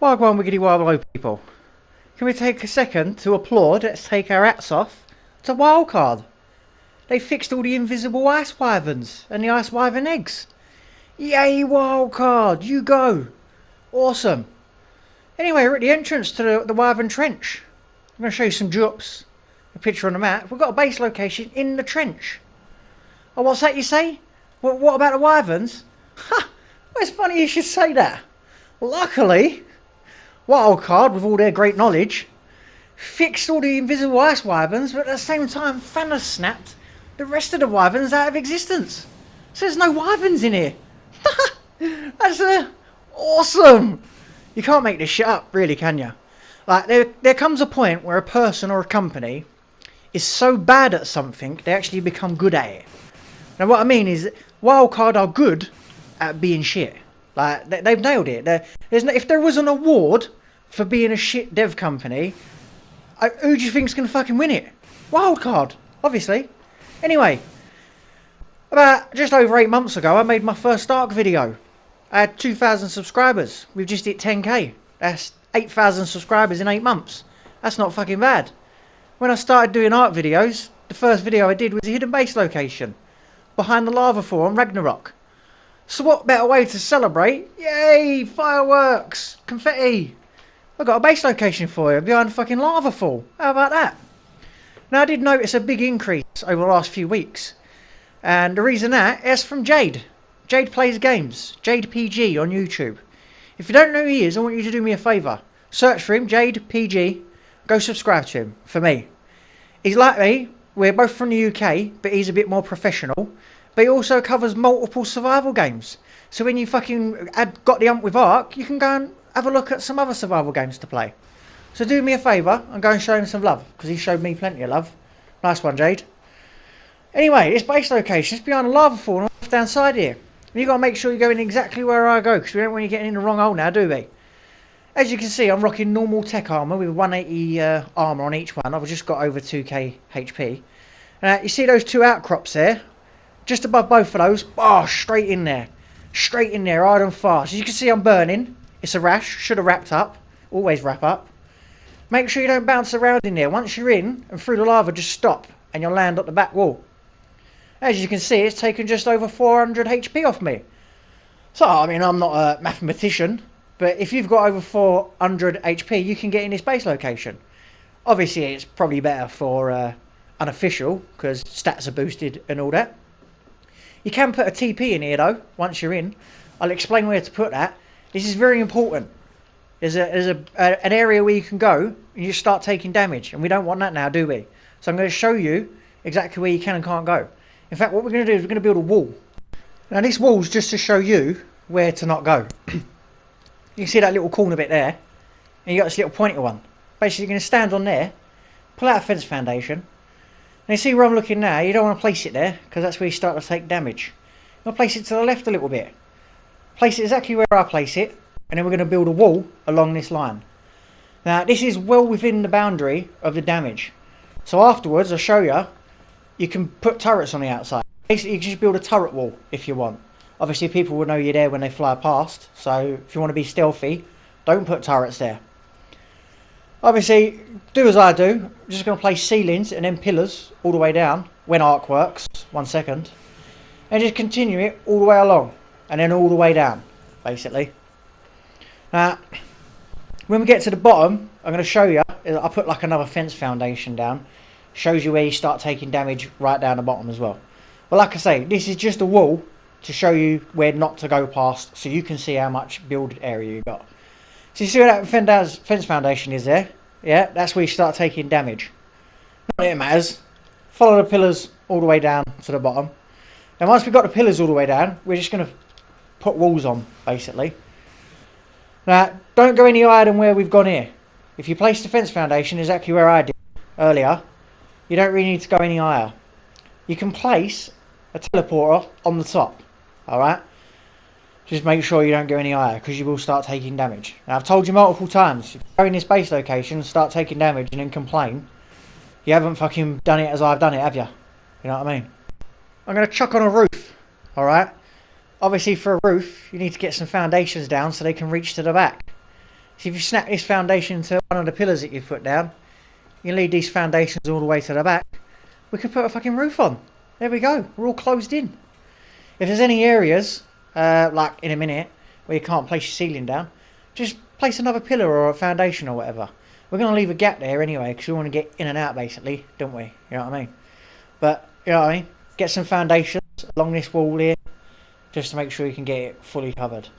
WAGWANWIGGIDYWABLO people. Can we take a second to applaud, let's take our hats off, to Wildcard. They fixed all the invisible ice wyverns and the ice wyvern eggs. Yay Wildcard, you go. Awesome. Anyway, we're at the entrance to the Wyvern Trench. I'm going to show you some drops. A picture on the map. We've got a base location in the trench. Oh, what's that you say? What about the wyverns? Ha! Well, it's funny you should say that. Luckily, Wildcard, with all their great knowledge, fixed all the invisible ice wyverns, but at the same time, Thanos snapped the rest of the wyverns out of existence. So there's no wyverns in here. That's awesome. You can't make this shit up, really, can you? Like, there comes a point where a person or a company is so bad at something, they actually become good at it. Now, what I mean is, Wildcard are good at being shit. Like, they've nailed it. If there was an award for being a shit dev company, who do you think's going to fucking win it? Wildcard, obviously. Anyway, about just over 8 months ago, I made my first ARK video. I had 2,000 subscribers. We've just hit 10k. That's 8,000 subscribers in 8 months. That's not fucking bad. When I started doing ARK videos, the first video I did was a hidden base location behind the lava fall on Ragnarok. So what better way to celebrate? Yay! Fireworks! Confetti! I've got a base location for you behind the fucking lava fall. How about that? Now I did notice a big increase over the last few weeks. And the reason that is from Jade. Jade Plays Games. Jade PG on YouTube. If you don't know who he is, I want you to do me a favour. Search for him, Jade PG. Go subscribe to him, for me. He's like me. We're both from the UK, but he's a bit more professional. But he also covers multiple survival games. So when you fucking got the ump with ARK, you can go and have a look at some other survival games to play. So do me a favour and go and show him some love, because he showed me plenty of love. Nice one, Jade. Anyway, this base location is behind a lava fall and off down side here. And you've got to make sure you're going exactly where I go, because we don't want you getting in the wrong hole now, do we? As you can see, I'm rocking normal tech armour with 180 armour on each one. I've just got over 2k HP. You see those two outcrops there? Just above both of those, straight in there. Straight in there, hard and fast. As you can see, I'm burning. It's a rash, should have wrapped up. Always wrap up. Make sure you don't bounce around in there. Once you're in and through the lava, just stop and you'll land up the back wall. As you can see, it's taken just over 400 HP off me. So, I mean, I'm not a mathematician, but if you've got over 400 HP, you can get in this base location. Obviously, it's probably better for unofficial, because stats are boosted and all that. You can put a TP in here though, once you're in. I'll explain where to put that. This is very important. There's an area where you can go and you start taking damage, and we don't want that now, do we? So I'm going to show you exactly where you can and can't go. In fact, what we're going to do is we're going to build a wall. Now this wall's just to show you where to not go. You can see that little corner bit there, and you got this little pointer one. Basically you're going to stand on there, pull out a fence foundation. And you see where I'm looking now, you don't want to place it there, because that's where you start to take damage. I'll place it to the left a little bit. Place it exactly where I place it, and then we're going to build a wall along this line. Now this is well within the boundary of the damage. So afterwards, I'll show you, you can put turrets on the outside. Basically you can just build a turret wall if you want. Obviously people will know you're there when they fly past, so if you want to be stealthy, don't put turrets there. Obviously, do as I do. I'm just going to place ceilings and then pillars all the way down when ARK works. 1 second. And just continue it all the way along. And then all the way down, basically. Now, when we get to the bottom, I'm going to show you. I put like another fence foundation down. Shows you where you start taking damage right down the bottom as well. But like I say, this is just a wall to show you where not to go past, so you can see how much build area you got. So you see where that fence foundation is there? Yeah, that's where you start taking damage. Not that it matters. Follow the pillars all the way down to the bottom. Now once we've got the pillars all the way down, we're just going to put walls on, basically. Now, don't go any higher than where we've gone here. If you place the fence foundation exactly where I did earlier, you don't really need to go any higher. You can place a teleporter on the top, alright? Just make sure you don't go any higher, because you will start taking damage. Now, I've told you multiple times, if you go in this base location, start taking damage and then complain, you haven't fucking done it as I've done it, have you? You know what I mean? I'm going to chuck on a roof, alright? Obviously, for a roof, you need to get some foundations down so they can reach to the back. So if you snap this foundation to one of the pillars that you've put down, you lead these foundations all the way to the back, we could put a fucking roof on. There we go, we're all closed in. If there's any areas, like in a minute, where you can't place your ceiling down, just place another pillar or a foundation or whatever. We're going to leave a gap there anyway, because we want to get in and out basically, don't we? You know what I mean? But, you know what I mean? Get some foundations along this wall here, just to make sure you can get it fully covered.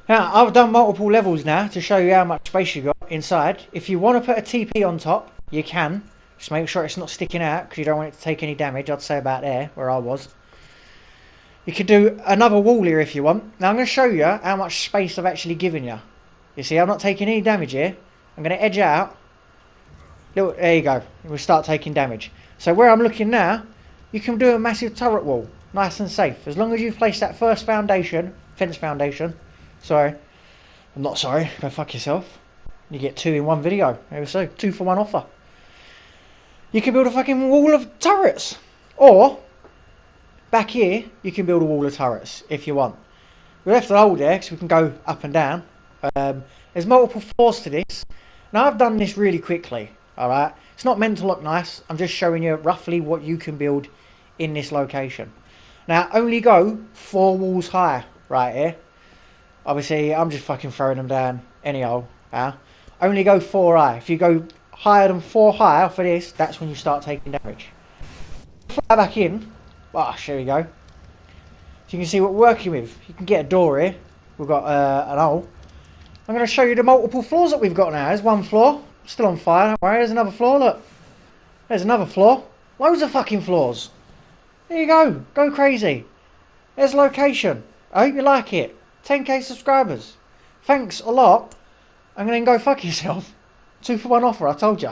Now, I've done multiple levels now to show you how much space you got inside. If you want to put a TP on top, you can. Just make sure it's not sticking out, because you don't want it to take any damage. I'd say about there, where I was. You could do another wall here if you want. Now I'm going to show you how much space I've actually given you. You see, I'm not taking any damage here. I'm going to edge out. Look, there you go. We'll start taking damage. So where I'm looking now, you can do a massive turret wall. Nice and safe. As long as you place that first foundation, fence foundation. Sorry. I'm not sorry. Go fuck yourself. You get 2 in 1 video. There we go. 2 for 1 offer. You can build a fucking wall of turrets. Or, back here, you can build a wall of turrets if you want. We left the hole there because we can go up and down. There's multiple floors to this. Now I've done this really quickly, alright? It's not meant to look nice. I'm just showing you roughly what you can build in this location. Now only go 4 walls high right here. Obviously I'm just fucking throwing them down anyhow. Only go 4 high. If you go higher than 4 high off of this, that's when you start taking damage. Fly back in. Ah, there we go. So you can see what we're working with. You can get a door here. We've got an hole. I'm going to show you the multiple floors that we've got now. There's one floor. Still on fire, don't worry. There's another floor, look. There's another floor. Loads of fucking floors. There you go. Go crazy. There's location. I hope you like it. 10k subscribers. Thanks a lot. I'm going to go fuck yourself. 2 for 1 offer, I told you.